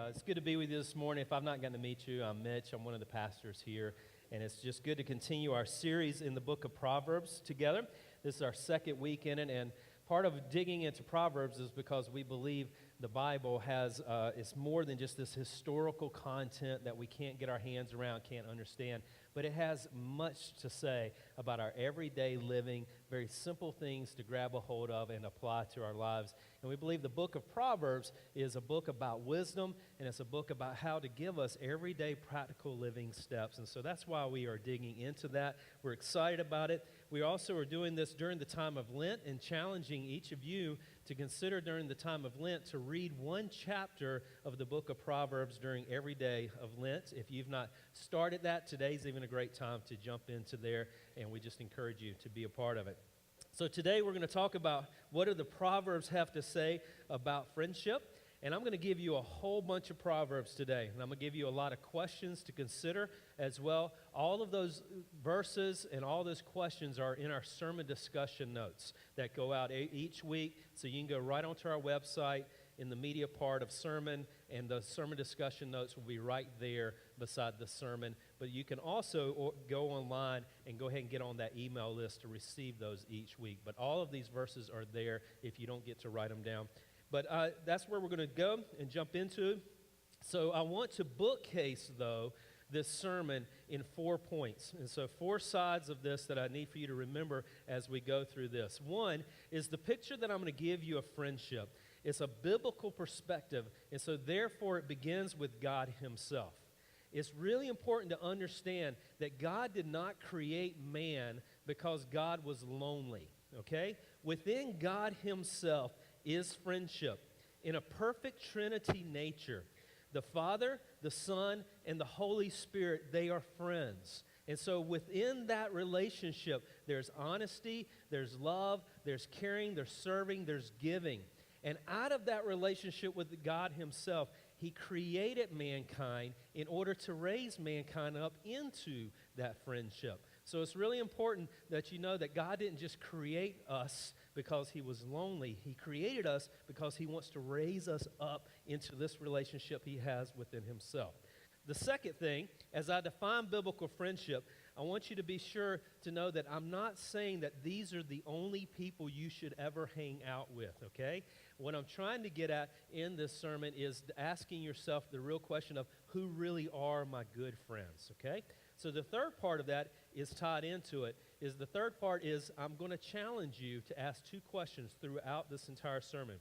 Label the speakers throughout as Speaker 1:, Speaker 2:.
Speaker 1: It's good to be with you this morning. If I've not gotten to meet you, I'm Mitch. I'm one of the pastors here, and it's just good to continue our series in the book of Proverbs together. This is our second week in it, and part of digging into Proverbs is because we believe the Bible has, it's more than just this historical content that we can't get our hands around, can't understand, but it has much to say about our everyday living, very simple things to grab a hold of and apply to our lives. And we believe the book of Proverbs is a book about wisdom, and it's a book about how to give us everyday practical living steps. And so that's why we are digging into that. We're excited about it. We also are doing this during the time of Lent and challenging each of you to consider during the time of Lent to read one chapter of the book of Proverbs during every day of Lent. If you've not started that, today's even a great time to jump into there, and we just encourage you to be a part of it. So today we're going to talk about what do the Proverbs have to say about friendship. And I'm going to give you a whole bunch of Proverbs today. And I'm going to give you a lot of questions to consider as well. All of those verses and all those questions are in our sermon discussion notes that go out each week. So you can go right onto our website in the media part of sermon, and the sermon discussion notes will be right there beside the sermon. But you can also go online and go ahead and get on that email list to receive those each week. But all of these verses are there if you don't get to write them down. But that's where we're going to go and jump into. So I want to bookcase, though, this sermon in 4 points. And so 4 sides of this that I need for you to remember as we go through this. One is the picture that I'm going to give you of friendship. It's a biblical perspective, and so therefore it begins with God himself. It's really important to understand that God did not create man because God was lonely, okay? Within God himself is friendship in a perfect Trinity nature. The Father, the Son, and the Holy Spirit, they are friends. And so within that relationship, there's honesty, there's love, there's caring, there's serving, there's giving. And out of that relationship with God himself, he created mankind in order to raise mankind up into that friendship. So it's really important that you know that God didn't just create us because he was lonely. He created us because he wants to raise us up into this relationship he has within himself. The second thing, as I define biblical friendship, I want you to be sure to know that I'm not saying that these are the only people you should ever hang out with, okay? What I'm trying to get at in this sermon is asking yourself the real question of who really are my good friends, okay? So the third part of that is tied into it, is the third part is I'm going to challenge you to ask 2 questions throughout this entire sermon.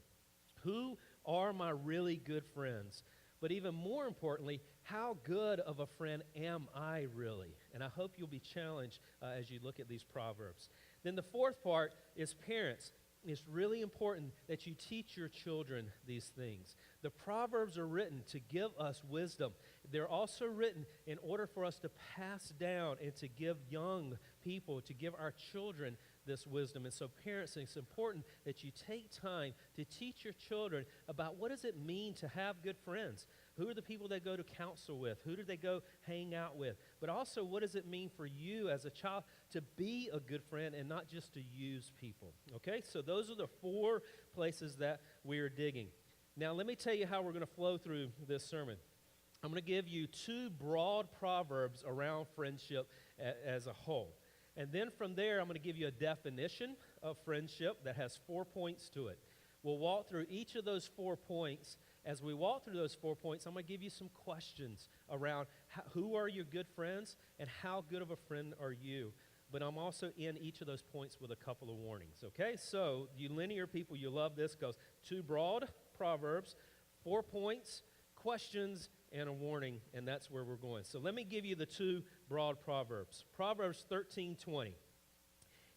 Speaker 1: Who are my really good friends? But even more importantly, how good of a friend am I really? And I hope you'll be challenged as you look at these Proverbs. Then the fourth part is parents. It's really important that you teach your children these things. The Proverbs are written to give us wisdom. They're also written in order for us to pass down and to give young people, to give our children this wisdom. And so parents, it's important that you take time to teach your children about what does it mean to have good friends. Who are the people they go to counsel with? Who do they go hang out with? But also, what does it mean for you as a child to be a good friend and not just to use people? Okay, so those are the 4 places that we are digging. Now, let me tell you how we're going to flow through this sermon. I'm going to give you 2 broad proverbs around friendship as a whole. And then from there, I'm going to give you a definition of friendship that has 4 points to it. We'll walk through each of those 4 points. As we walk through those 4 points, I'm going to give you some questions around who are your good friends and how good of a friend are you. But I'm also in each of those points with a couple of warnings, okay? So you linear people, you love this. Goes 2 broad proverbs, 4 points, questions, and a warning, and that's where we're going. So let me give you the 2 broad proverbs. Proverbs 13:20.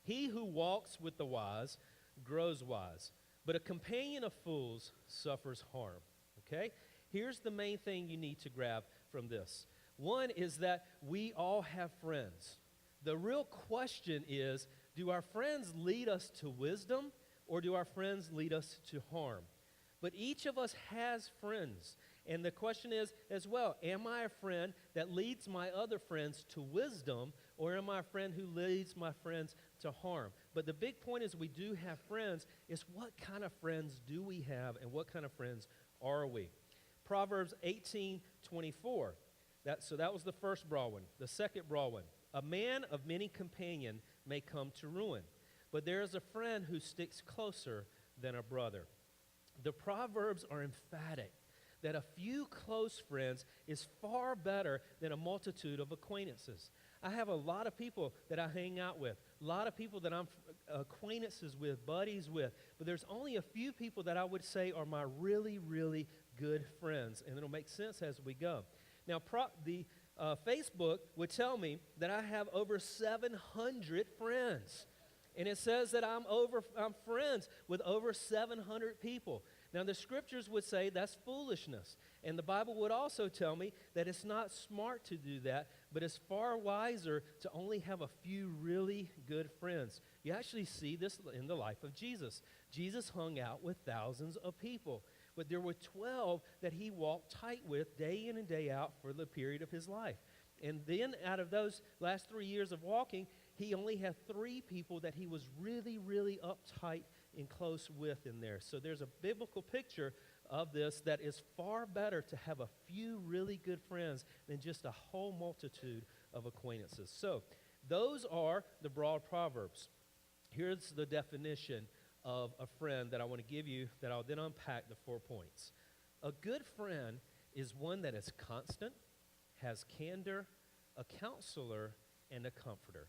Speaker 1: He who walks with the wise grows wise, but a companion of fools suffers harm. Okay? Here's the main thing you need to grab from this. One is that we all have friends. The real question is, do our friends lead us to wisdom or do our friends lead us to harm? But each of us has friends. And the question is as well, am I a friend that leads my other friends to wisdom, or am I a friend who leads my friends to harm? But the big point is we do have friends. It's what kind of friends do we have and what kind of friends are we? Proverbs 18:24. So that was the first broad one. The second broad one. A man of many companions may come to ruin, but there is a friend who sticks closer than a brother. The Proverbs are emphatic that a few close friends is far better than a multitude of acquaintances. I have a lot of people that I hang out with, a lot of people that I'm acquaintances with, buddies with, but there's only a few people that I would say are my really, really good friends, and it'll make sense as we go. Now, Facebook would tell me that I have over 700 friends. And it says that I'm friends with over 700 people. Now, the scriptures would say that's foolishness. And the Bible would also tell me that it's not smart to do that, but it's far wiser to only have a few really good friends. You actually see this in the life of Jesus. Jesus hung out with thousands of people, but there were 12 that he walked tight with day in and day out for the period of his life. And then out of those last 3 years of walking, he only had 3 people that he was really, really uptight and close with in there. So there's a biblical picture of this that is far better to have a few really good friends than just a whole multitude of acquaintances. So those are the broad Proverbs. Here's the definition of a friend that I want to give you that I'll then unpack the 4 points. A good friend is one that is constant, has candor, a counselor, and a comforter.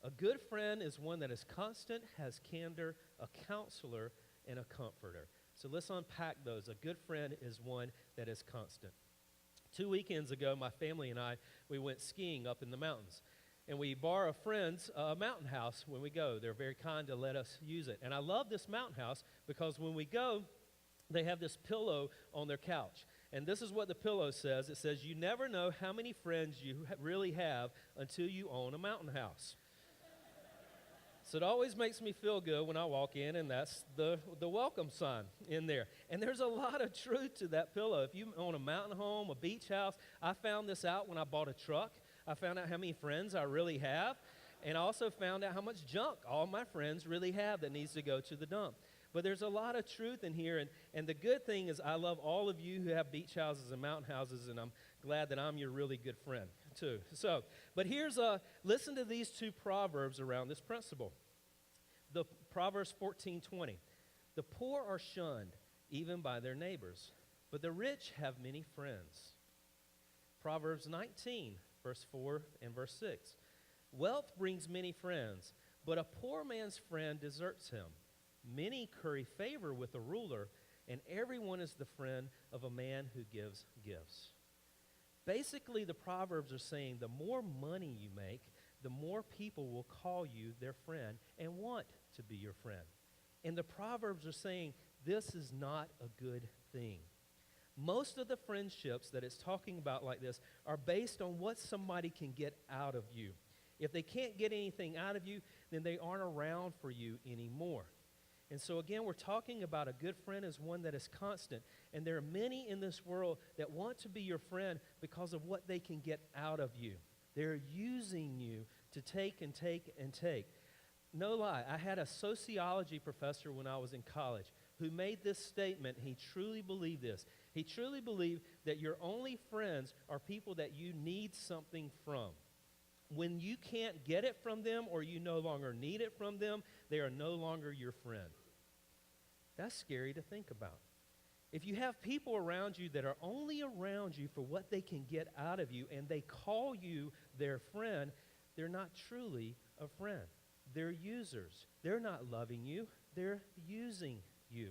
Speaker 1: A good friend is one that is constant, has candor, a counselor, and a comforter. So let's unpack those. A good friend is one that is constant. 2 weekends ago, my family and I, we went skiing up in the mountains. And we borrow a friend's mountain house when we go. They're very kind to let us use it. And I love this mountain house because when we go, they have this pillow on their couch. And this is what the pillow says. It says, you never know how many friends you really have until you own a mountain house. So it always makes me feel good when I walk in, and that's the welcome sign in there. And there's a lot of truth to that pillow. If you own a mountain home, a beach house, I found this out when I bought a truck. I found out how many friends I really have, and I also found out how much junk all my friends really have that needs to go to the dump. But there's a lot of truth in here, and the good thing is I love all of you who have beach houses and mountain houses, and I'm glad that I'm your really good friend too. So, but listen to these 2 proverbs around this principle. The Proverbs 14:20. The poor are shunned even by their neighbors, but the rich have many friends. Proverbs 19, verse 4 and verse 6. Wealth brings many friends, but a poor man's friend deserts him. Many curry favor with a ruler, and everyone is the friend of a man who gives gifts. Basically, the Proverbs are saying the more money you make, the more people will call you their friend and want to be your friend. And the Proverbs are saying this is not a good thing. Most of the friendships that it's talking about like this are based on what somebody can get out of you. If they can't get anything out of you, then they aren't around for you anymore. And so again, we're talking about a good friend as one that is constant. And there are many in this world that want to be your friend because of what they can get out of you. They're using you to take and take and take. No lie, I had a sociology professor when I was in college who made this statement. He truly believed this. He truly believed that your only friends are people that you need something from. When you can't get it from them or you no longer need it from them, they are no longer your friend. That's scary to think about. If you have people around you that are only around you for what they can get out of you and they call you their friend, they're not truly a friend. They're users. They're not loving you. They're using you.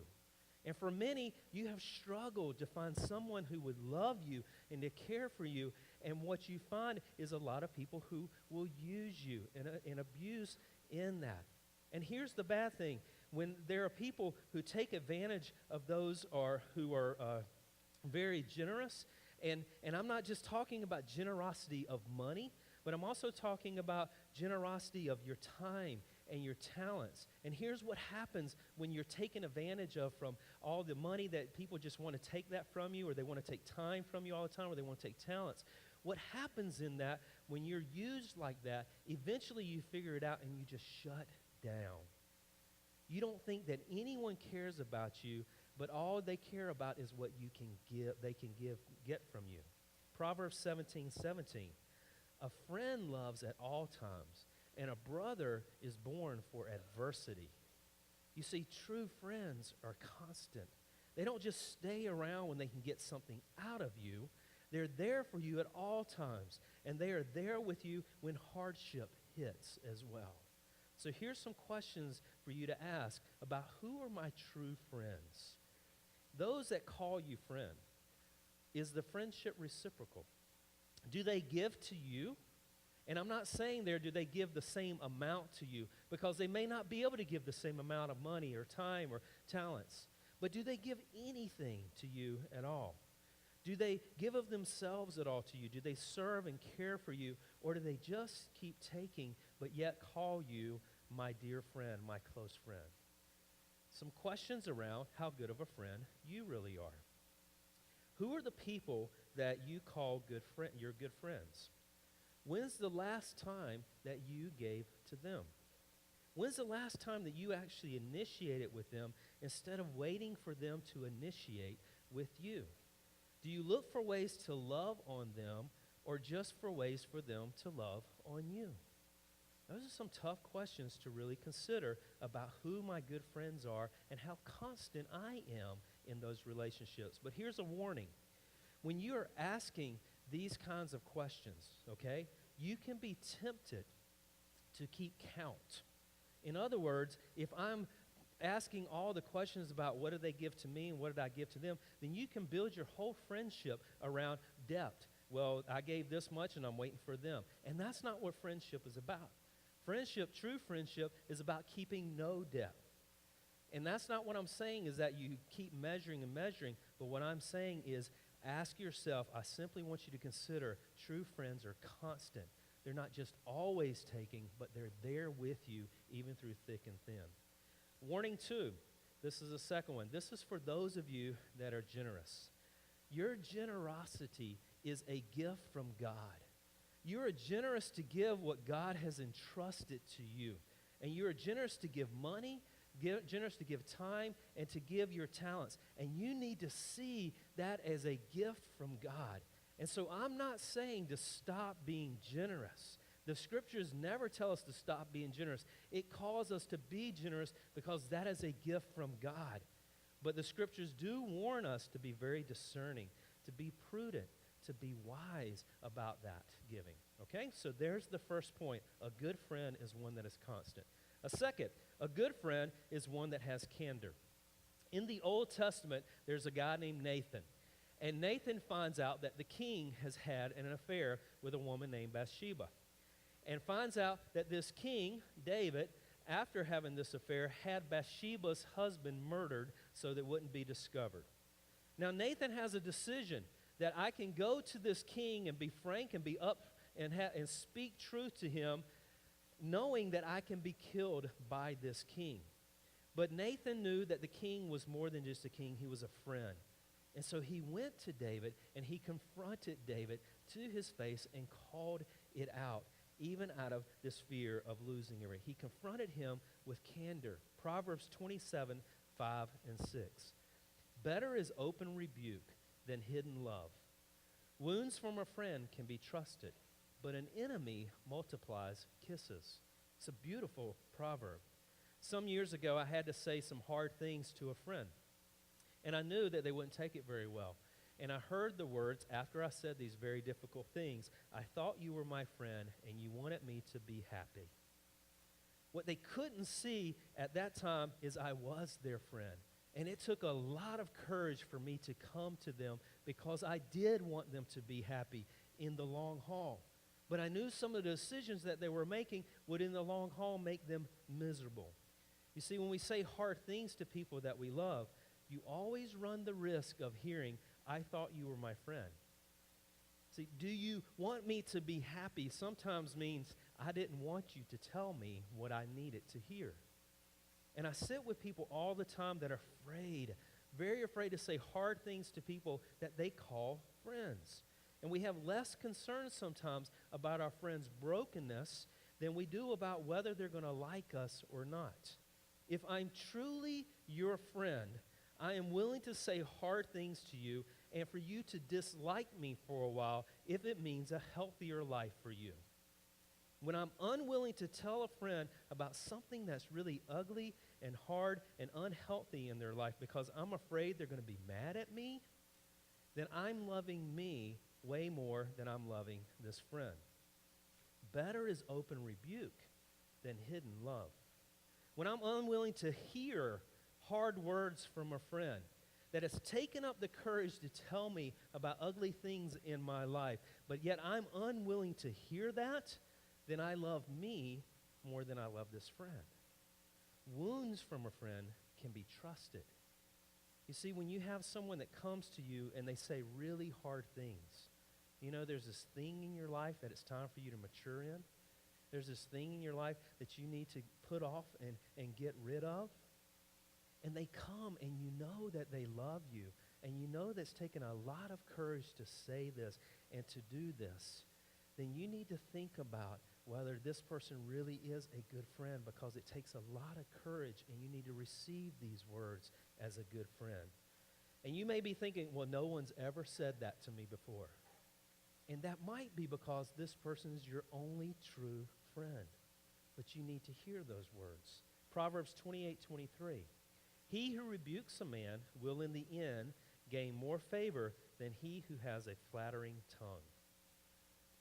Speaker 1: And for many, you have struggled to find someone who would love you and to care for you. And what you find is a lot of people who will use you and abuse in that. And here's the bad thing. When there are people who take advantage of those who are very generous, and I'm not just talking about generosity of money, but I'm also talking about generosity of your time and your talents. And here's what happens when you're taken advantage of from all the money that people just want to take that from you, or they want to take time from you all the time, or they want to take talents. What happens in that, when you're used like that, eventually you figure it out and you just shut down. You don't think that anyone cares about you but all they care about is what you can give, get from you. Proverbs 17:17. A friend loves at all times, and a brother is born for adversity. You see, true friends are constant. They don't just stay around when they can get something out of you. They're there for you at all times, and they are there with you when hardship hits as well. So here's some questions for you to ask about who are my true friends. Those that call you friend, is the friendship reciprocal? Do they give to you? And I'm not saying there, do they give the same amount to you? Because they may not be able to give the same amount of money or time or talents. But do they give anything to you at all? Do they give of themselves at all to you? Do they serve and care for you? Or do they just keep taking, but yet call you my dear friend, my close friend? Some questions around how good of a friend you really are. Who are the people that you call your good friends? When's the last time that you gave to them? When's the last time that you actually initiated with them instead of waiting for them to initiate with you? Do you look for ways to love on them or just for ways for them to love on you? Those are some tough questions to really consider about who my good friends are and how constant I am in those relationships. But here's a warning. When you are asking these kinds of questions, okay, you can be tempted to keep count. In other words, if I'm asking all the questions about what did they give to me and what did I give to them, then you can build your whole friendship around depth. Well, I gave this much and I'm waiting for them. And that's not what friendship is about. Friendship, true friendship, is about keeping no depth. And that's not what I'm saying is that you keep measuring and measuring, but what I'm saying is ask yourself, I simply want you to consider true friends are constant. They're not just always taking, but they're there with you even through thick and thin. Warning 2, this is the second one. This is for those of you that are generous. Your generosity is a gift from God. You are generous to give what God has entrusted to you. And you are generous to give money, generous to give time, and to give your talents. And you need to see that as a gift from God. And so I'm not saying to stop being generous. The scriptures never tell us to stop being generous. It calls us to be generous because that is a gift from God. But the scriptures do warn us to be very discerning, to be prudent, to be wise about that giving. Okay? So there's the first point. A good friend is one that is constant. A second, a good friend is one that has candor. In the Old Testament, there's a guy named Nathan. And Nathan finds out that the king has had an affair with a woman named Bathsheba. And finds out that this king, David, after having this affair, had Bathsheba's husband murdered so that it wouldn't be discovered. Now, Nathan has a decision that I can go to this king and be frank and be up and speak truth to him, knowing that I can be killed by this king. But Nathan knew that the king was more than just a king. He was a friend. And so he went to David and he confronted David to his face and called it out, even out of this fear of losing it. He confronted him with candor. Proverbs 27, 5 and 6. Better is open rebuke than hidden love. Wounds from a friend can be trusted, but an enemy multiplies kisses. It's a beautiful proverb. Some years ago, I had to say some hard things to a friend, and I knew that they wouldn't take it very well. And I heard the words after I said these very difficult things, I thought you were my friend, and you wanted me to be happy. What they couldn't see at that time is I was their friend. And it took a lot of courage for me to come to them because I did want them to be happy in the long haul. But I knew some of the decisions that they were making would in the long haul make them miserable. You see, when we say hard things to people that we love, you always run the risk of hearing, I thought you were my friend. See, do you want me to be happy sometimes means I didn't want you to tell me what I needed to hear. And I sit with people all the time that are afraid, very afraid to say hard things to people that they call friends. And we have less concern sometimes about our friends' brokenness than we do about whether they're going to like us or not. If I'm truly your friend, I am willing to say hard things to you and for you to dislike me for a while if it means a healthier life for you. When I'm unwilling to tell a friend about something that's really ugly and hard and unhealthy in their life because I'm afraid they're going to be mad at me, then I'm loving me way more than I'm loving this friend. Better is open rebuke than hidden love. When I'm unwilling to hear hard words from a friend that has taken up the courage to tell me about ugly things in my life, but yet I'm unwilling to hear that, then I love me more than I love this friend. Wounds from a friend can be trusted. You see, when you have someone that comes to you and they say really hard things, you know, there's this thing in your life that it's time for you to mature in. There's this thing in your life that you need to put off and get rid of. And they come and you know that they love you. And you know that's taken a lot of courage to say this and to do this. Then you need to think about whether this person really is a good friend, because it takes a lot of courage and you need to receive these words as a good friend. And you may be thinking, well, no one's ever said that to me before. And that might be because this person is your only true friend. But you need to hear those words. Proverbs 28:23. He who rebukes a man will in the end gain more favor than he who has a flattering tongue.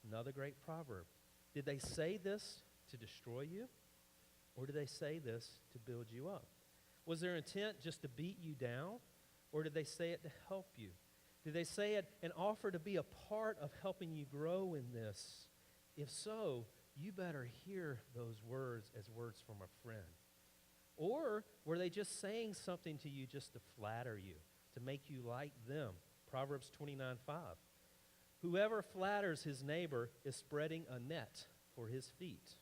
Speaker 1: Another great proverb. Did they say this to destroy you? Or did they say this to build you up? Was their intent just to beat you down? Or did they say it to help you? Did they say it and offer to be a part of helping you grow in this? If so, you better hear those words as words from a friend. Or were they just saying something to you just to flatter you, to make you like them? Proverbs 29:5. Whoever flatters his neighbor is spreading a net for his feet.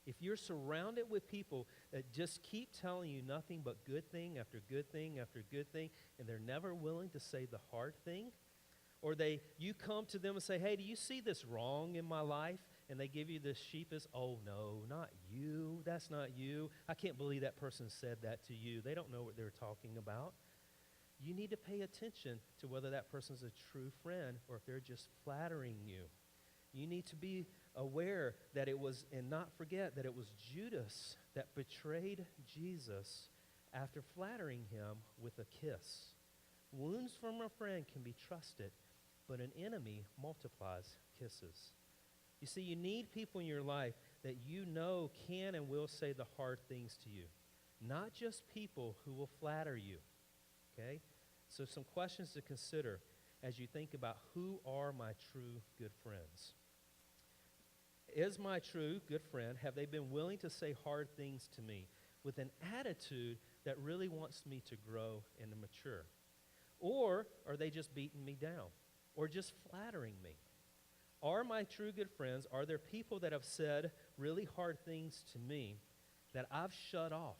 Speaker 1: If you're surrounded with people that just keep telling you nothing but good thing after good thing after good thing, and they're never willing to say the hard thing, or you come to them and say, hey, do you see this wrong in my life? And they give you this sheepish, oh, no, not you. That's not you. I can't believe that person said that to you. They don't know what they're talking about. You need to pay attention to whether that person's a true friend or if they're just flattering you. You need to be aware that it was, and not forget that it was Judas that betrayed Jesus after flattering him with a kiss. Wounds from a friend can be trusted, but an enemy multiplies kisses. You see, you need people in your life that you know can and will say the hard things to you, not just people who will flatter you, okay? So some questions to consider as you think about who are my true good friends. Is my true good friend, have they been willing to say hard things to me with an attitude that really wants me to grow and to mature? Or are they just beating me down or just flattering me? Are my true good friends, are there people that have said really hard things to me that I've shut off?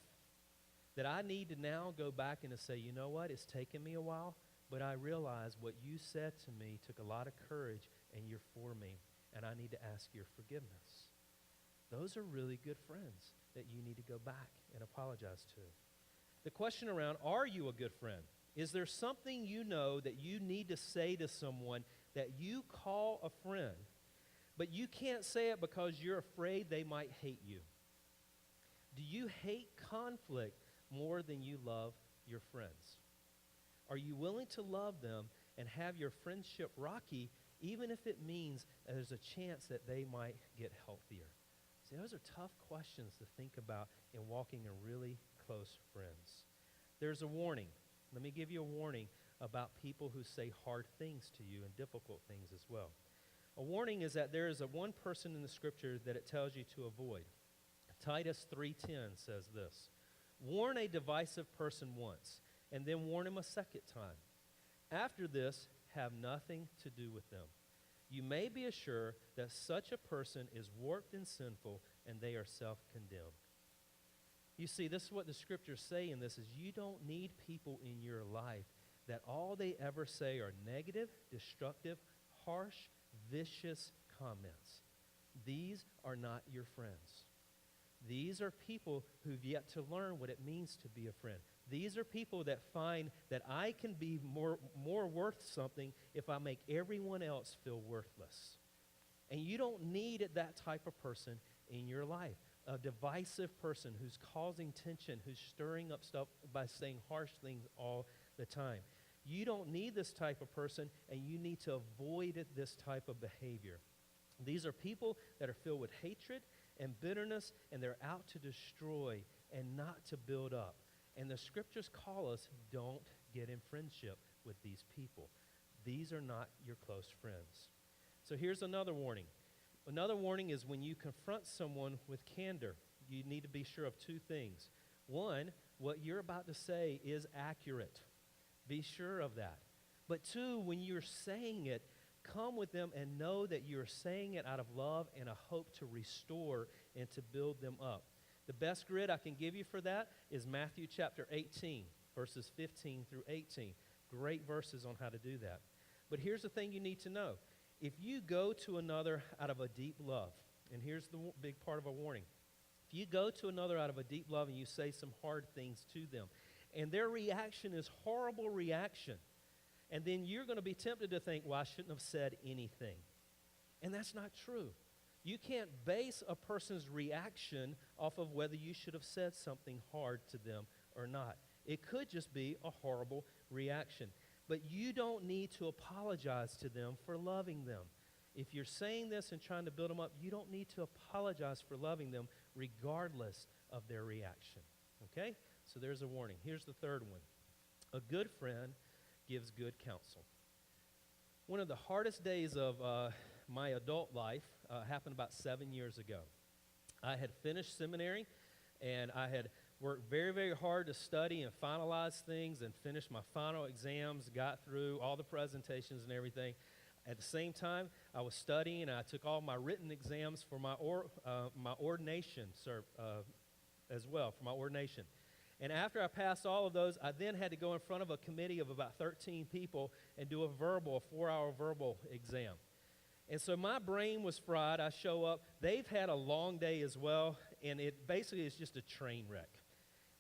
Speaker 1: That I need to now go back and to say, you know what, it's taken me a while, but I realize what you said to me took a lot of courage and you're for me, and I need to ask your forgiveness. Those are really good friends that you need to go back and apologize to. The question around, are you a good friend? Is there something you know that you need to say to someone that you call a friend, but you can't say it because you're afraid they might hate you? Do you hate conflict more than you love your friends? Are you willing to love them and have your friendship rocky, even if it means there's a chance that they might get healthier? See, those are tough questions to think about in walking in really close friends. There's a warning. Let me give you a warning about people who say hard things to you and difficult things as well. A warning is that there is one person in the scripture that it tells you to avoid. Titus 3:10 says this: warn a divisive person once, and then warn him a second time. After this, have nothing to do with them. You may be assured that such a person is warped and sinful, and they are self-condemned. You see, this is what the scriptures say in this, is you don't need people in your life that all they ever say are negative, destructive, harsh, vicious comments. These are not your friends. These are people who've yet to learn what it means to be a friend. These are people that find that I can be more worth something if I make everyone else feel worthless. And you don't need that type of person in your life, a divisive person who's causing tension, who's stirring up stuff by saying harsh things all the time. You don't need this type of person, and you need to avoid this type of behavior. These are people that are filled with hatred and bitterness, and they're out to destroy and not to build up. And the scriptures call us, don't get in friendship with these people. These are not your close friends. So here's another warning. Another warning is when you confront someone with candor, you need to be sure of two things. One, what you're about to say is accurate. Be sure of that. But two, when you're saying it, come with them and know that you're saying it out of love and a hope to restore and to build them up. The best grid I can give you for that is Matthew chapter 18, verses 15 through 18. Great verses on how to do that. But here's the thing you need to know. If you go to another out of a deep love, and here's the big part of a warning. If you go to another out of a deep love and you say some hard things to them, and their reaction is horrible reaction, and then you're going to be tempted to think, well, I shouldn't have said anything. And that's not true. You can't base a person's reaction off of whether you should have said something hard to them or not. It could just be a horrible reaction. But you don't need to apologize to them for loving them. If you're saying this and trying to build them up, you don't need to apologize for loving them regardless of their reaction. Okay? So there's a warning. Here's the third one. A good friend gives good counsel. One of the hardest days of my adult life happened about 7 years ago. I had finished seminary, and I had worked very, very hard to study and finalize things and finish my final exams, got through all the presentations and everything. At the same time, I was studying, and I took all my written exams for my ordination as well, for my ordination. And after I passed all of those, I then had to go in front of a committee of about 13 people and do a 4-hour verbal exam. And so my brain was fried. I show up. They've had a long day as well, and it basically is just a train wreck.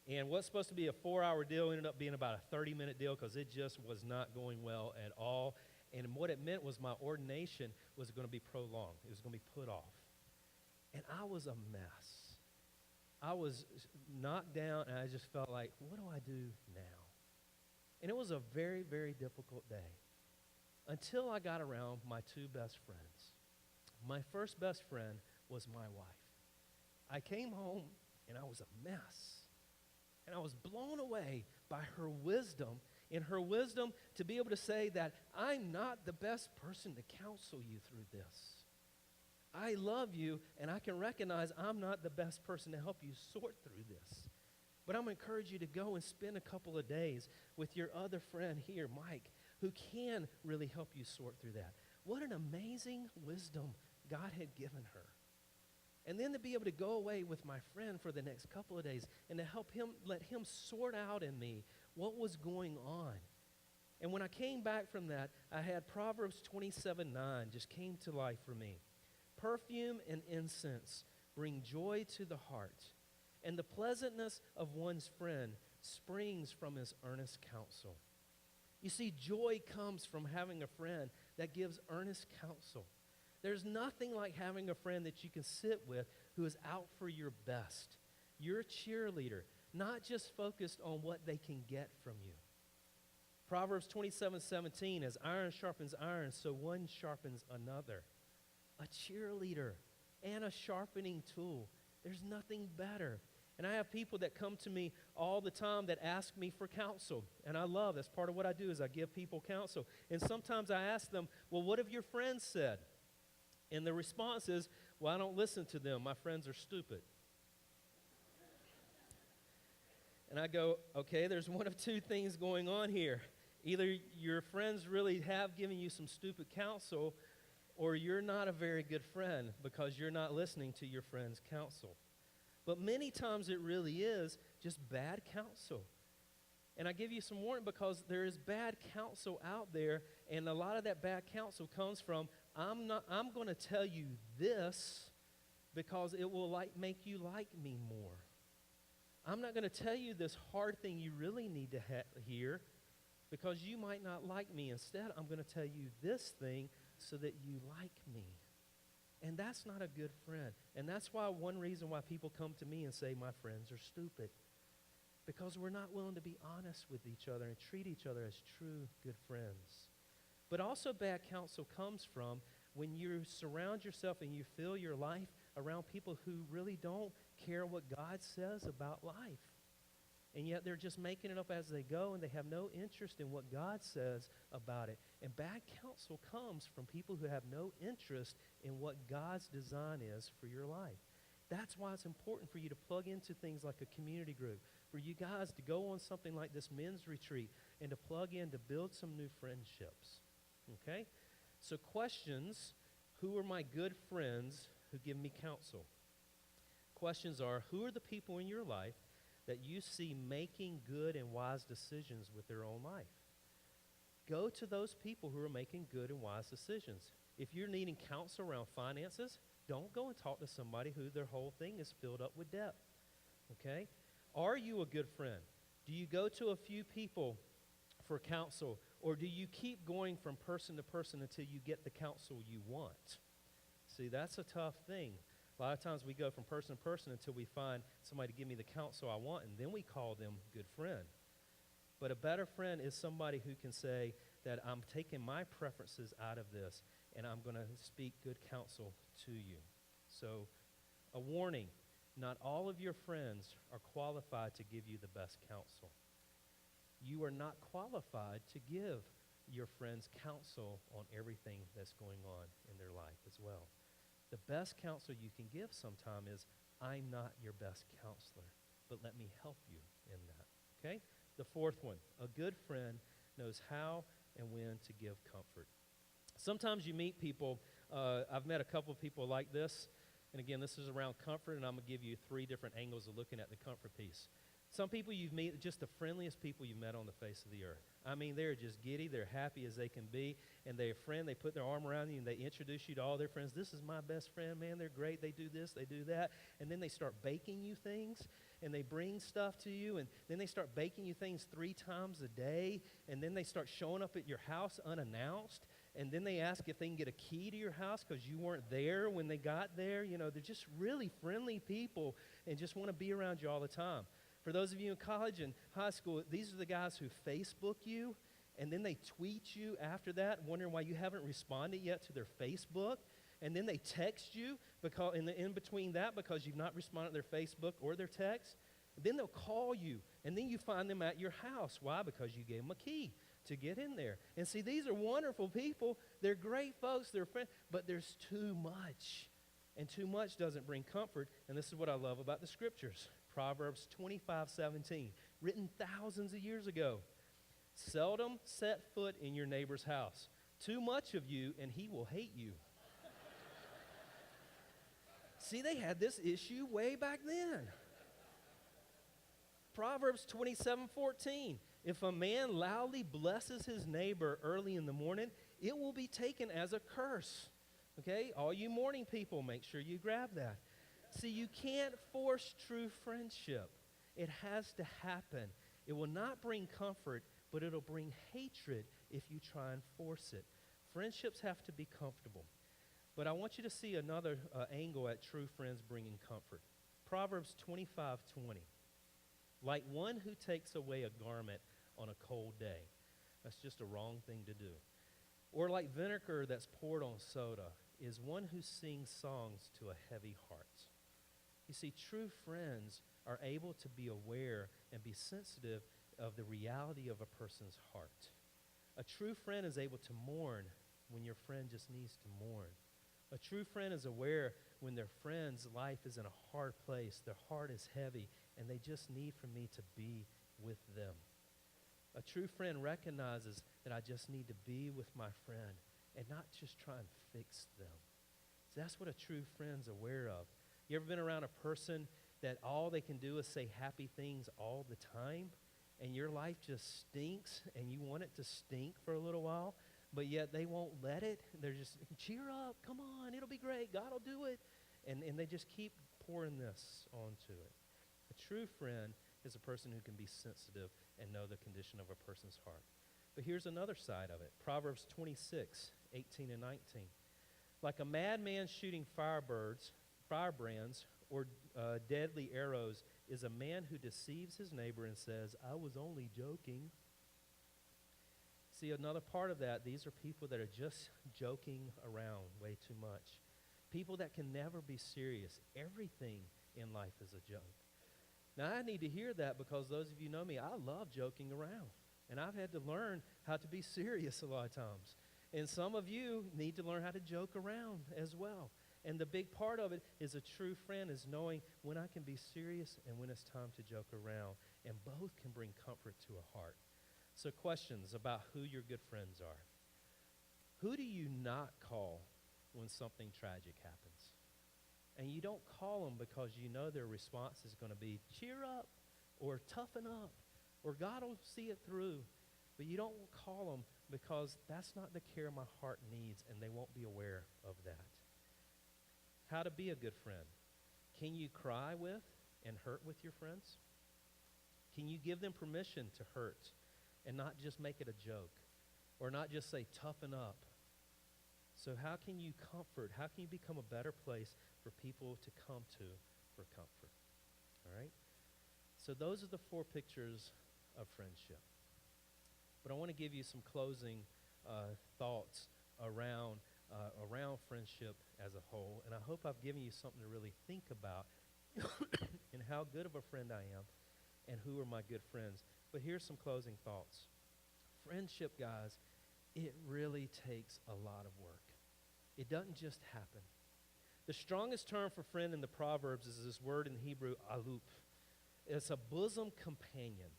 Speaker 1: And what's supposed to be a 4-hour deal ended up being about a 30-minute deal because it just was not going well at all. And what it meant was my ordination was going to be prolonged. It was going to be put off. And I was a mess. I was knocked down, and I just felt like, what do I do now? And it was a very, very difficult day until I got around my two best friends. My first best friend was my wife. I came home, and I was a mess. And I was blown away by her wisdom, in her wisdom to be able to say that I'm not the best person to counsel you through this. I love you, and I can recognize I'm not the best person to help you sort through this. But I'm going to encourage you to go and spend a couple of days with your other friend here, Mike, who can really help you sort through that. What an amazing wisdom God had given her. And then to be able to go away with my friend for the next couple of days and to help him, let him sort out in me what was going on. And when I came back from that, I had Proverbs 27:9 just came to life for me. Perfume and incense bring joy to the heart, and the pleasantness of one's friend springs from his earnest counsel. You see, joy comes from having a friend that gives earnest counsel. There's nothing like having a friend that you can sit with who is out for your best. You're a cheerleader, not just focused on what they can get from you. Proverbs 27:17, as iron sharpens iron, so one sharpens another. A cheerleader and a sharpening tool. There's nothing better. And I have people that come to me all the time that ask me for counsel. And I love, that's part of what I do is I give people counsel. And sometimes I ask them, well, what have your friends said? And the response is, well, I don't listen to them. My friends are stupid. And I go, okay, there's one of two things going on here. Either your friends really have given you some stupid counsel, or you're not a very good friend because you're not listening to your friend's counsel. But many times it really is just bad counsel. And I give you some warning because there is bad counsel out there, and a lot of that bad counsel comes from, I'm going to tell you this because it will make you like me more. I'm not going to tell you this hard thing you really need to hear because you might not like me. Instead, I'm going to tell you this thing so that you like me. And that's not a good friend. And that's why one reason why people come to me and say my friends are stupid. Because we're not willing to be honest with each other and treat each other as true good friends. But also bad counsel comes from when you surround yourself and you fill your life around people who really don't care what God says about life. And yet they're just making it up as they go, and they have no interest in what God says about it. And bad counsel comes from people who have no interest in what God's design is for your life. That's why it's important for you to plug into things like a community group, for you guys to go on something like this men's retreat and to plug in to build some new friendships. Okay? So questions: who are my good friends who give me counsel? Questions are: who are the people in your life that you see making good and wise decisions with their own life? Go to those people who are making good and wise decisions. If you're needing counsel around finances, don't go and talk to somebody who their whole thing is filled up with debt. Okay? Are you a good friend? Do you go to a few people for counsel, or do you keep going from person to person until you get the counsel you want? See, that's a tough thing. A lot of times we go from person to person until we find somebody to give me the counsel I want, and then we call them good friend. But a better friend is somebody who can say that I'm taking my preferences out of this, and I'm going to speak good counsel to you. So, a warning: not all of your friends are qualified to give you the best counsel. You are not qualified to give your friends counsel on everything that's going on in their life as well. The best counsel you can give sometime is, I'm not your best counselor, but let me help you in that. Okay? The fourth one: a good friend knows how and when to give comfort. Sometimes you meet people, I've met a couple of people like this, and again, this is around comfort, and I'm going to give you 3 different angles of looking at the comfort piece. Some people you've met, just the friendliest people you've met on the face of the earth. I mean, they're just giddy, they're happy as they can be, and they're a friend, they put their arm around you, and they introduce you to all their friends. This is my best friend, man, they're great, they do this, they do that, and then they start baking you things, and they bring stuff to you, and then they start baking you things 3 times a day, and then they start showing up at your house unannounced, and then they ask if they can get a key to your house because you weren't there when they got there. You know, they're just really friendly people and just want to be around you all the time. For those of you in college and high school, these are the guys who Facebook you, and then they tweet you after that, wondering why you haven't responded yet to their Facebook, and then they text you because in between that because you've not responded to their Facebook or their text. Then they'll call you, and then you find them at your house. Why? Because you gave them a key to get in there. And see, these are wonderful people. They're great folks. They're friends, but there's too much, and too much doesn't bring comfort. And this is what I love about the Scriptures. Proverbs 25:17, written thousands of years ago. Seldom set foot in your neighbor's house. Too much of you, and he will hate you. See, they had this issue way back then. Proverbs 27:14, if a man loudly blesses his neighbor early in the morning, it will be taken as a curse. Okay, all you morning people, make sure you grab that. See, you can't force true friendship. It has to happen. It will not bring comfort, but it'll bring hatred if you try and force it. Friendships have to be comfortable. But I want you to see another angle at true friends bringing comfort. Proverbs 25:20. Like one who takes away a garment on a cold day. That's just a wrong thing to do. Or like vinegar that's poured on soda is one who sings songs to a heavy heart. You see, true friends are able to be aware and be sensitive of the reality of a person's heart. A true friend is able to mourn when your friend just needs to mourn. A true friend is aware when their friend's life is in a hard place, their heart is heavy, and they just need for me to be with them. A true friend recognizes that I just need to be with my friend and not just try and fix them. So that's what a true friend's aware of. You ever been around a person that all they can do is say happy things all the time, and your life just stinks, and you want it to stink for a little while, but yet they won't let it? They're just, cheer up, come on, it'll be great, God will do it. And they just keep pouring this onto it. A true friend is a person who can be sensitive and know the condition of a person's heart. But here's another side of it. Proverbs 26, 18 and 19. Like a madman shooting firebrands, or deadly arrows is a man who deceives his neighbor and says, I was only joking. See, another part of that, these are people that are just joking around way too much. People that can never be serious. Everything in life is a joke. Now, I need to hear that because those of you know me, I love joking around. And I've had to learn how to be serious a lot of times. And some of you need to learn how to joke around as well. And the big part of it is a true friend is knowing when I can be serious and when it's time to joke around. And both can bring comfort to a heart. So questions about who your good friends are. Who do you not call when something tragic happens? And you don't call them because you know their response is going to be, cheer up, or toughen up, or God will see it through. But you don't call them because that's not the care my heart needs, and they won't be aware of that. How to be a good friend. Can you cry with and hurt with your friends? Can you give them permission to hurt and not just make it a joke, or not just say, toughen up? So how can you comfort? How can you become a better place for people to come to for comfort? All right? So those are the 4 pictures of friendship. But I want to give you some closing thoughts around friendship as a whole. And I hope I've given you something to really think about and how good of a friend I am and who are my good friends. But here's some closing thoughts. Friendship, guys, it really takes a lot of work. It doesn't just happen. The strongest term for friend in the Proverbs is this word in Hebrew, aluf. It's a bosom companion.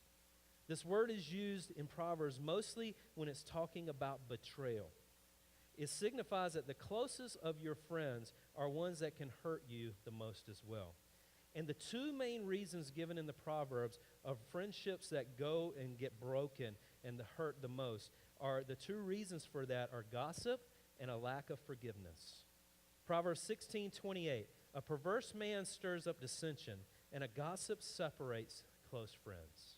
Speaker 1: This word is used in Proverbs mostly when it's talking about betrayal. It signifies that the closest of your friends are ones that can hurt you the most as well. And the 2 main reasons given in the Proverbs of friendships that go and get broken and hurt the most are the 2 reasons for that are gossip and a lack of forgiveness. Proverbs 16:28, a perverse man stirs up dissension, and a gossip separates close friends.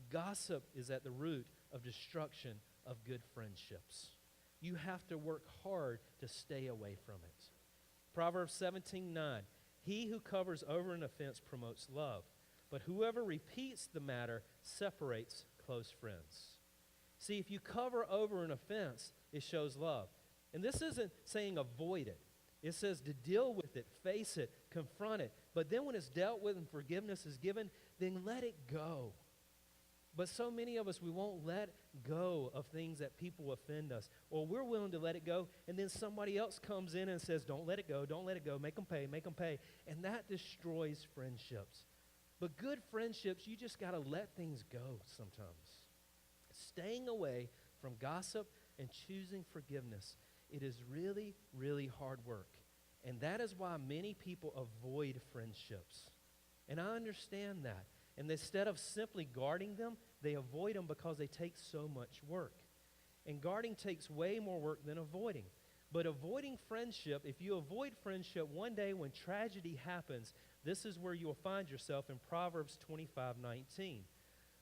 Speaker 1: Gossip is at the root of destruction of good friendships. You have to work hard to stay away from it. Proverbs 17:9, he who covers over an offense promotes love, but whoever repeats the matter separates close friends. See, if you cover over an offense, it shows love. And this isn't saying avoid it. It says to deal with it, face it, confront it. But then when it's dealt with and forgiveness is given, then let it go. But so many of us, we won't let go of things that people offend us. Or we're willing to let it go, and then somebody else comes in and says, don't let it go, make them pay. And that destroys friendships. But good friendships, you just got to let things go sometimes. Staying away from gossip and choosing forgiveness, it is really, really hard work. And that is why many people avoid friendships. And I understand that. And instead of simply guarding them, they avoid them because they take so much work. And guarding takes way more work than avoiding. But avoiding friendship, if you avoid friendship, one day when tragedy happens, this is where you'll find yourself in Proverbs 25:19.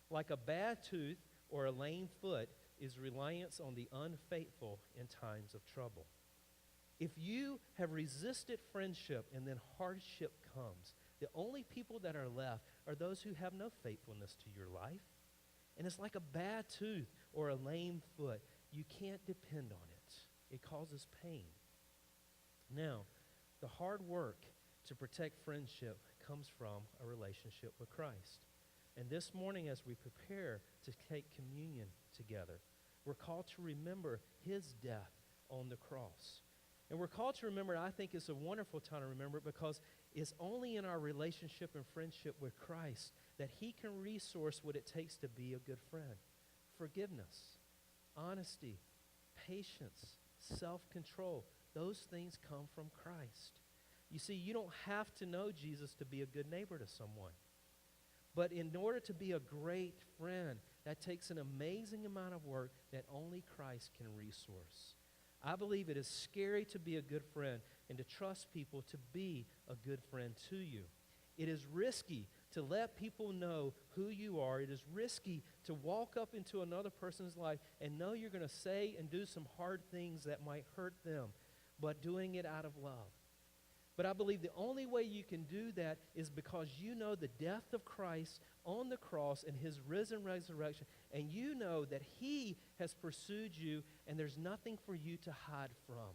Speaker 1: Like a bad tooth or a lame foot is reliance on the unfaithful in times of trouble. If you have resisted friendship and then hardship comes, the only people that are left are those who have no faithfulness to your life. And it's like a bad tooth or a lame foot. You can't depend on it. It causes pain. Now, the hard work to protect friendship comes from a relationship with Christ. And this morning, as we prepare to take communion together, we're called to remember his death on the cross. And we're called to remember, I think it's a wonderful time to remember it because it's only in our relationship and friendship with Christ that he can resource what it takes to be a good friend. Forgiveness, honesty, patience, self-control. Those things come from Christ. You see, you don't have to know Jesus to be a good neighbor to someone. But in order to be a great friend, that takes an amazing amount of work that only Christ can resource. I believe it is scary to be a good friend and to trust people to be a good friend to you. It is risky to let people know who you are. It is risky to walk up into another person's life and know you're going to say and do some hard things that might hurt them, but doing it out of love. But I believe the only way you can do that is because you know the death of Christ on the cross and his risen resurrection, and you know that he has pursued you and there's nothing for you to hide from.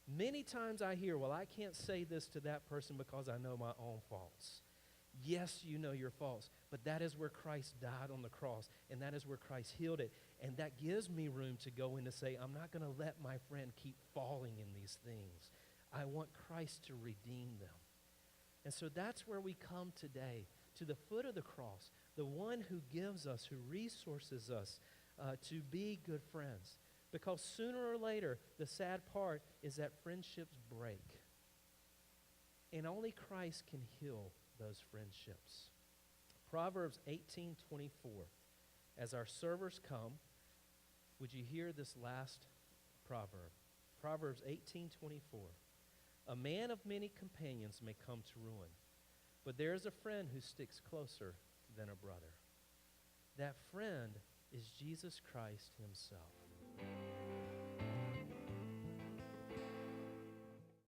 Speaker 1: Many times I hear, well, I can't say this to that person because I know my own faults. Yes, you know your faults, but that is where Christ died on the cross, and that is where Christ healed it. And that gives me room to go in to say, I'm not going to let my friend keep falling in these things. I want Christ to redeem them. And so that's where we come today, to the foot of the cross, the one who gives us, who resources us to be good friends. Because sooner or later, the sad part is that friendships break. And only Christ can heal those friendships. Proverbs 18:24. As our servers come, would you hear this last proverb? Proverbs 18:24. A man of many companions may come to ruin, but there is a friend who sticks closer than a brother. That friend is Jesus Christ himself.